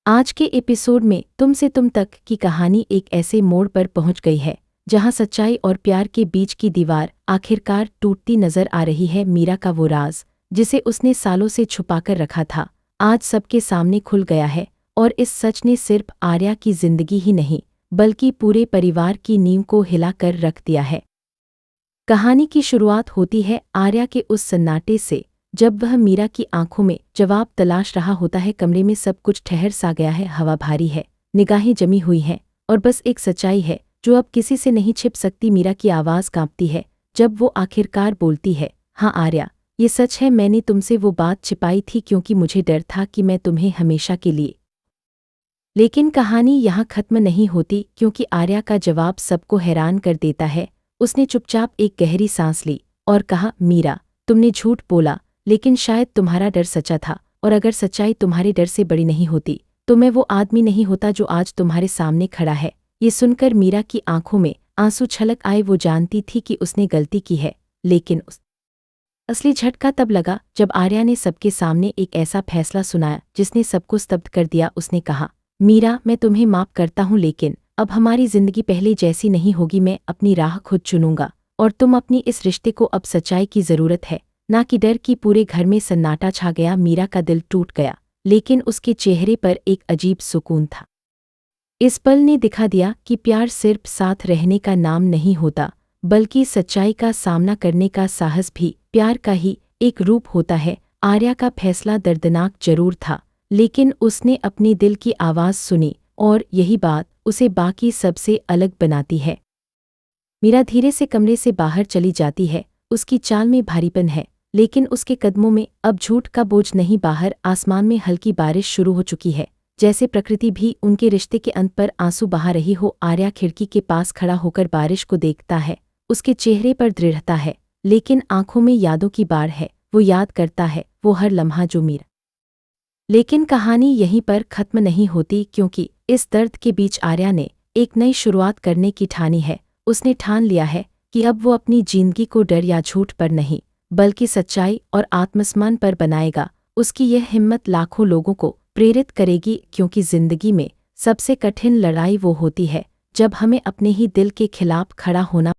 आज के एपिसोड में तुम से तुम तक की कहानी एक ऐसे मोड़ पर पहुंच गई है जहां सच्चाई और प्यार के बीच की दीवार आखिरकार टूटती नजर आ रही है। मीरा का वो राज जिसे उसने सालों से छुपाकर रखा था, आज सबके सामने खुल गया है। और इस सच ने सिर्फ आर्या की जिंदगी ही नहीं बल्कि पूरे परिवार की नींव को हिला कर रख दिया है। कहानी की शुरुआत होती है आर्या के उस सन्नाटे से जब वह मीरा की आंखों में जवाब तलाश रहा होता है। कमरे में सब कुछ ठहर सा गया है, हवा भारी है, निगाहें जमी हुई हैं और बस एक सच्चाई है जो अब किसी से नहीं छिप सकती। मीरा की आवाज़ कांपती है जब वो आखिरकार बोलती है, हाँ आर्या, ये सच है, मैंने तुमसे वो बात छिपाई थी क्योंकि मुझे डर था कि मैं तुम्हें हमेशा के लिए। लेकिन कहानी यहाँ खत्म नहीं होती क्योंकि आर्या का जवाब सबको हैरान कर देता है। उसने चुपचाप एक गहरी सांस ली और कहा, मीरा, तुमने झूठ बोला, लेकिन शायद तुम्हारा डर सच्चा था। और अगर सच्चाई तुम्हारे डर से बड़ी नहीं होती तो मैं वो आदमी नहीं होता जो आज तुम्हारे सामने खड़ा है। ये सुनकर मीरा की आंखों में आंसू छलक आए। वो जानती थी कि उसने गलती की है, लेकिन असली झटका तब लगा जब आर्या ने सबके सामने एक ऐसा फैसला सुनाया जिसने सबको स्तब्ध कर दिया। उसने कहा, मीरा, मैं तुम्हें माफ करता हूँ, लेकिन अब हमारी जिंदगी पहले जैसी नहीं होगी। मैं अपनी राह खुद चुनूंगा और तुम अपनी इस रिश्ते को अब सच्चाई की जरूरत है, ना कि डर की। पूरे घर में सन्नाटा छा गया। मीरा का दिल टूट गया, लेकिन उसके चेहरे पर एक अजीब सुकून था। इस पल ने दिखा दिया कि प्यार सिर्फ साथ रहने का नाम नहीं होता, बल्कि सच्चाई का सामना करने का साहस भी प्यार का ही एक रूप होता है। आर्या का फैसला दर्दनाक जरूर था, लेकिन उसने अपने दिल की आवाज़ सुनी और यही बात उसे बाकी सबसे अलग बनाती है। मीरा धीरे से कमरे से बाहर चली जाती है। उसकी चाल में भारीपन है, लेकिन उसके कदमों में अब झूठ का बोझ नहीं। बाहर आसमान में हल्की बारिश शुरू हो चुकी है, जैसे प्रकृति भी उनके रिश्ते के अंत पर आंसू बहा रही हो। आर्या खिड़की के पास खड़ा होकर बारिश को देखता है। उसके चेहरे पर दृढ़ता है, लेकिन आंखों में यादों की बाढ़ है। वो याद करता है वो हर लम्हा जो मीरा। लेकिन कहानी यहीं पर खत्म नहीं होती, क्योंकि इस दर्द के बीच आर्या ने एक नई शुरुआत करने की ठानी है। उसने ठान लिया है कि अब वो अपनी जिंदगी को डर या झूठ पर नहीं बल्कि सच्चाई और आत्मसम्मान पर बनाएगा। उसकी यह हिम्मत लाखों लोगों को प्रेरित करेगी, क्योंकि जिंदगी में सबसे कठिन लड़ाई वो होती है जब हमें अपने ही दिल के खिलाफ खड़ा होना